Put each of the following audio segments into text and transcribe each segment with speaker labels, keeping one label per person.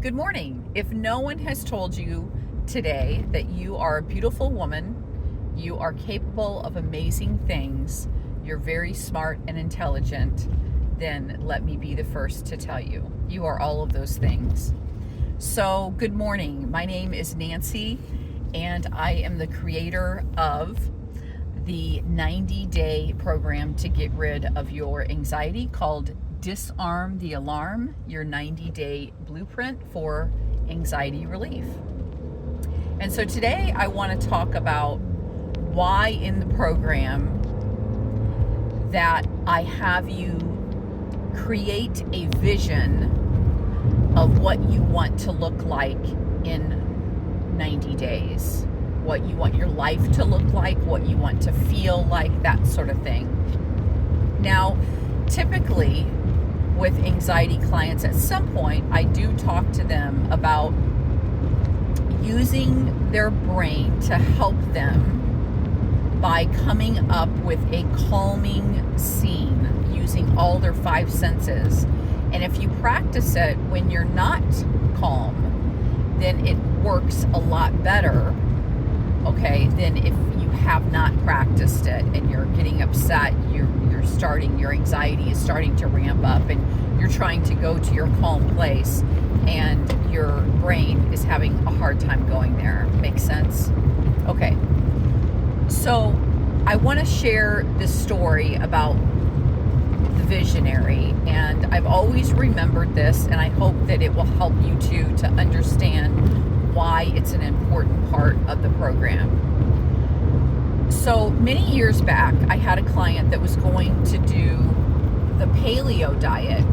Speaker 1: Good morning. If no one has told you today that you are a beautiful woman, you are capable of amazing things, you're very smart and intelligent, then let me be the first to tell you. You are all of those things. So, good morning. My name is Nancy, and I am the creator of the 90-day program to get rid of your anxiety called Disarm the Alarm, your 90-day blueprint for anxiety relief. And so today I want to talk about why in the program that I have you create a vision of what you want to look like in 90 days, what you want your life to look like, what you want to feel like, that sort of thing. Now, typically with anxiety clients, at some point, I do talk to them about using their brain to help them by coming up with a calming scene using all their five senses. And if you practice it when you're not calm, then it works a lot better, okay, than if you have not practiced it and you're getting upset, your anxiety is starting to ramp up and you're trying to go to your calm place and your brain is having a hard time going there. Makes sense? Okay. So I want to share this story about the visionary, and I've always remembered this, and I hope that it will help you too to understand why it's an important part of the program. So many years back, I had a client that was going to do the paleo diet.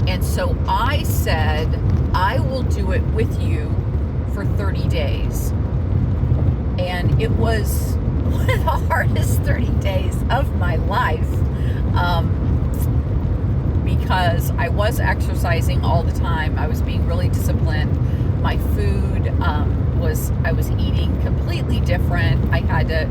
Speaker 1: And so I said, I will do it with you for 30 days. And it was one of the hardest 30 days of my life because I was exercising all the time. I was being really disciplined. My food I was eating completely different. I had to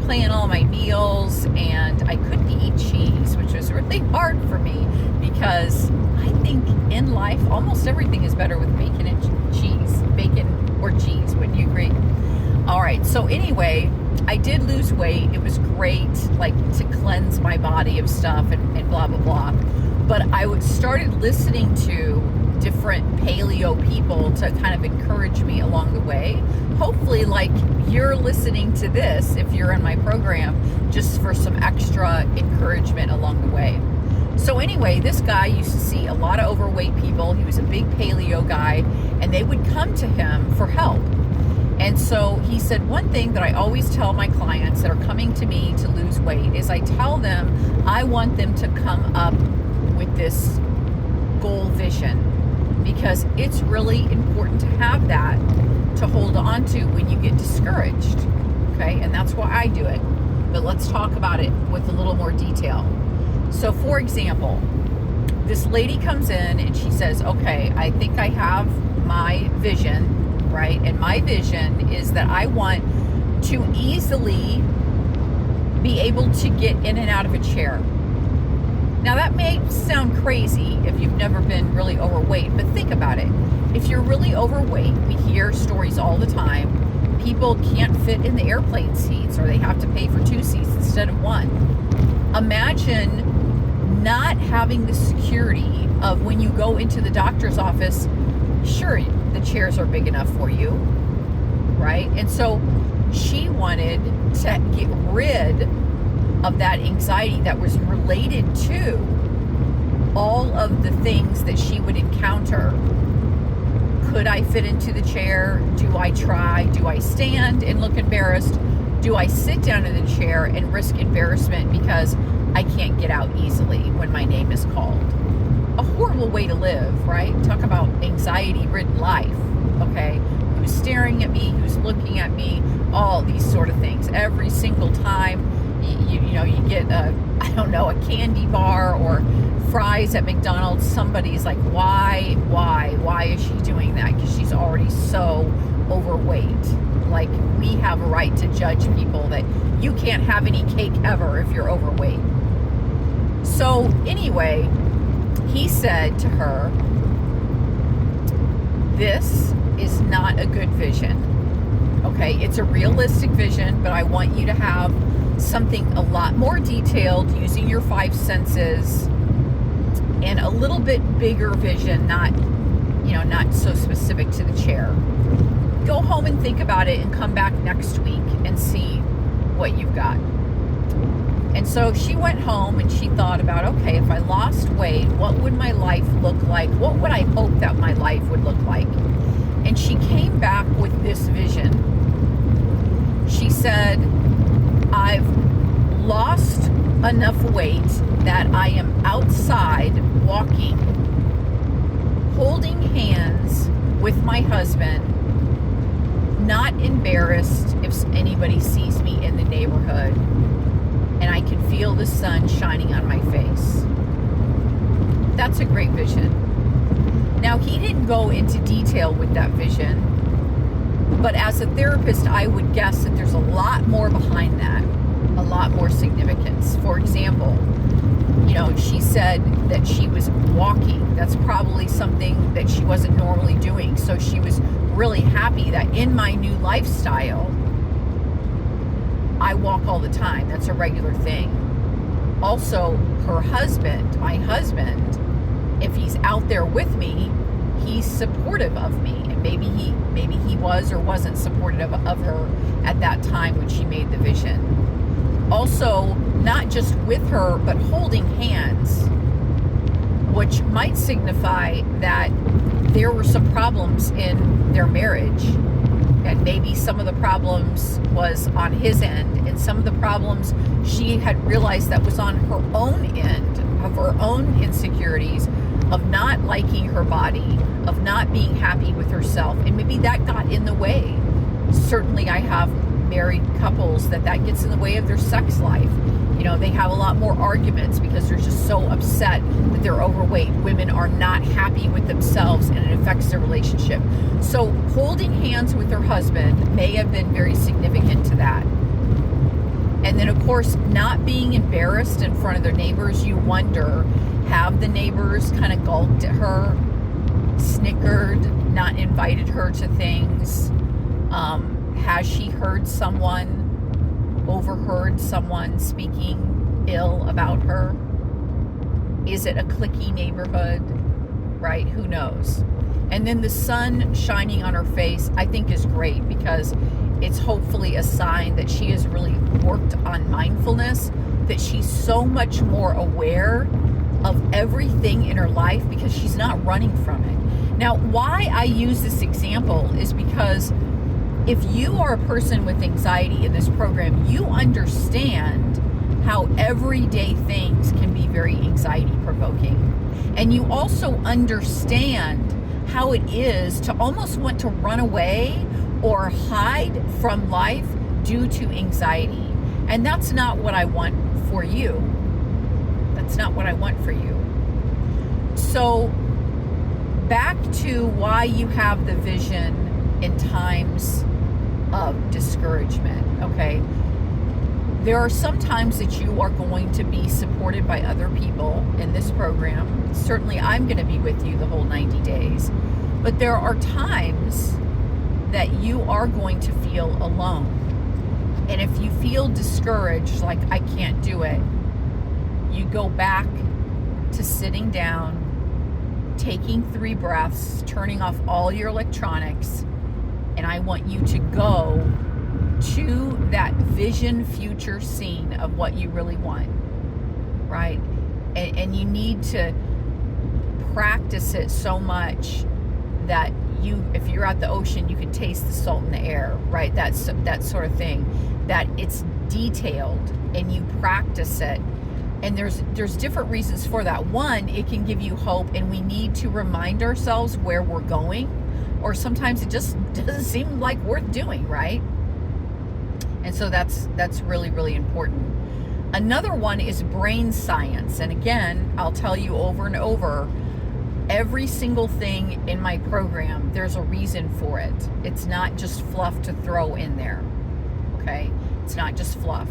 Speaker 1: plan all my meals, and I couldn't eat cheese, which was really hard for me because I think in life almost everything is better with bacon and cheese. Bacon or cheese, wouldn't you agree? All right, so anyway, I did lose weight. It was great, like to cleanse my body of stuff and blah, blah, blah. But I started listening to different paleo people to kind of encourage me along the way. Hopefully, like you're listening to this, if you're in my program, just for some extra encouragement along the way. So anyway, this guy used to see a lot of overweight people. He was a big paleo guy, and they would come to him for help. And so he said, one thing that I always tell my clients that are coming to me to lose weight is I tell them I want them to come up with this goal vision, because it's really important to have that to hold on to when you get discouraged, okay? And that's why I do it. But let's talk about it with a little more detail. So for example, this lady comes in and she says, okay, I think I have my vision, right? And my vision is that I want to easily be able to get in and out of a chair. Now that may sound crazy if you've never been really overweight, but think about it. If you're really overweight, we hear stories all the time. People can't fit in the airplane seats, or they have to pay for 2 seats instead of 1. Imagine not having the security of when you go into the doctor's office, sure, the chairs are big enough for you, right? And so she wanted to get rid of that anxiety that was related to all of the things that she would encounter. Could I fit into the chair? Do I try? Do I stand and look embarrassed? Do I sit down in the chair and risk embarrassment because I can't get out easily when my name is called? A horrible way to live, right? Talk about anxiety-ridden life, okay? Who's staring at me? Who's looking at me? All these sort of things. Every single time you get a candy bar or fries at McDonald's, somebody's like, why is she doing that? Because she's already so overweight. Like, we have a right to judge people that you can't have any cake ever if you're overweight. So anyway, he said to her, this is not a good vision. Okay, it's a realistic vision, but I want you to have something a lot more detailed using your five senses and a little bit bigger vision, not so specific to the chair. Go home and think about it and come back next week and see what you've got. And so she went home and she thought about, okay, if I lost weight, what would my life look like? What would I hope that my life would look like? And she came back with this vision. She said, I've lost enough weight that I am outside walking, holding hands with my husband, not embarrassed if anybody sees me in the neighborhood, and I can feel the sun shining on my face. That's a great vision. Now, he didn't go into detail with that vision, but as a therapist, I would guess that there's a lot more behind that, a lot more significance. For example, she said that she was walking. That's probably something that she wasn't normally doing. So she was really happy that in my new lifestyle, I walk all the time. That's a regular thing. Also, my husband, if he's out there with me, he's supportive of me. And maybe he was or wasn't supportive of her at that time when she made the vision. Also, not just with her, but holding hands, which might signify that there were some problems in their marriage. And maybe some of the problems was on his end, and some of the problems she had realized that was on her own end, of her own insecurities, of not liking her body, of not being happy with herself. And maybe that got in the way. Certainly I have married couples that gets in the way of their sex life. They have a lot more arguments because they're just so upset that they're overweight. Women are not happy with themselves, and it affects their relationship. So holding hands with her husband may have been very significant to that. And then, of course, not being embarrassed in front of their neighbors. You wonder, have the neighbors kind of gulped at her, snickered, not invited her to things? Has she overheard someone speaking ill about her? Is it a cliquey neighborhood? Right? Who knows? And then the sun shining on her face, I think, is great because it's hopefully a sign that she has really worked on mindfulness, that she's so much more aware of everything in her life because she's not running from it. Now, why I use this example is because if you are a person with anxiety in this program, you understand how everyday things can be very anxiety provoking. And you also understand how it is to almost want to run away or hide from life due to anxiety. And that's not what I want for you. That's not what I want for you. So back to why you have the vision in times of discouragement, okay? There are some times that you are going to be supported by other people in this program. Certainly, I'm going to be with you the whole 90 days. But there are times that you are going to feel alone. And if you feel discouraged, like I can't do it, you go back to sitting down, taking 3 breaths, turning off all your electronics, and I want you to go to that vision future scene of what you really want, right? And you need to practice it so much that if you're at the ocean, you can taste the salt in the air, right? That sort of thing, that it's detailed and you practice it. And there's different reasons for that. One, it can give you hope, and we need to remind ourselves where we're going, or sometimes it just doesn't seem like worth doing, right? And so that's really, really important. Another one is brain science. And again, I'll tell you over and over, every single thing in my program, there's a reason for it. It's not just fluff to throw in there, okay? It's not just fluff.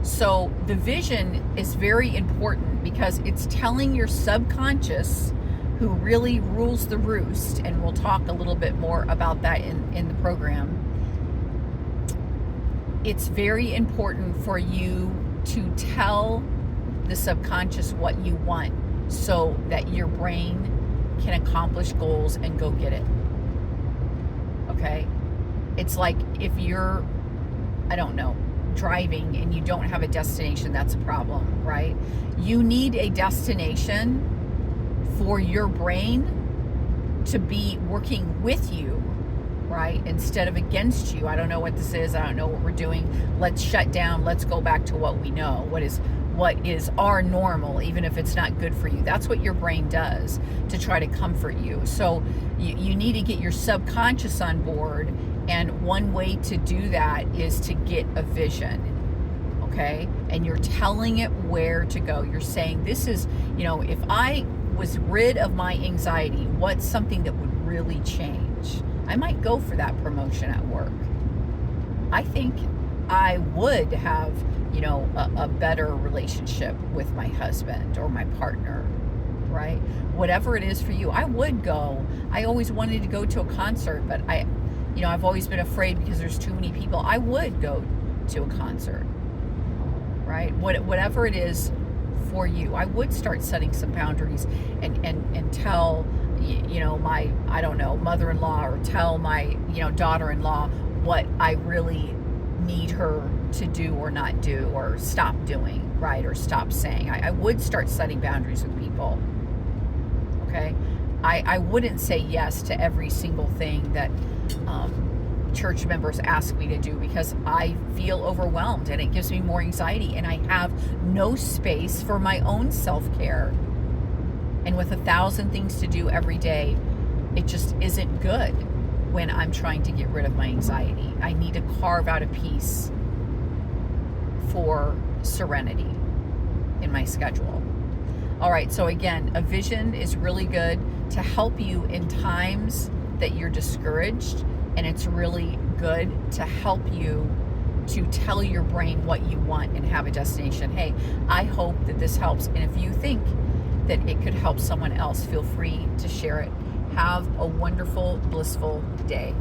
Speaker 1: So the vision is very important because it's telling your subconscious who really rules the roost, and we'll talk a little bit more about that in the program. It's very important for you to tell the subconscious what you want so that your brain can accomplish goals and go get it. Okay? It's like if you're, I don't know, driving and you don't have a destination, that's a problem, right? You need a destination for your brain to be working with you, right? Instead of against you. I don't know what this is. I don't know what we're doing. Let's shut down. Let's go back to what we know. What is our normal, even if it's not good for you. That's what your brain does to try to comfort you. So you need to get your subconscious on board. And one way to do that is to get a vision, okay? And you're telling it where to go. You're saying, this is, if I was rid of my anxiety, what's something that would really change? I might go for that promotion at work. I think I would have, a better relationship with my husband or my partner, right? Whatever it is for you, I would go. I always wanted to go to a concert, but I've always been afraid because there's too many people. I would go to a concert, right? Whatever it is for you, I would start setting some boundaries and tell, my, I don't know, mother-in-law, or tell my, daughter-in-law what I really need her to do or not do or stop doing, right? Or stop saying. I would start setting boundaries with people, okay? I wouldn't say yes to every single thing that church members ask me to do, because I feel overwhelmed and it gives me more anxiety, and I have no space for my own self-care. And with 1,000 things to do every day, it just isn't good when I'm trying to get rid of my anxiety. I need to carve out a piece for serenity in my schedule. All right, so again, a vision is really good to help you in times that you're discouraged, and it's really good to help you to tell your brain what you want and have a destination. Hey, I hope that this helps, and if you think that it could help someone else, feel free to share it. Have a wonderful, blissful day.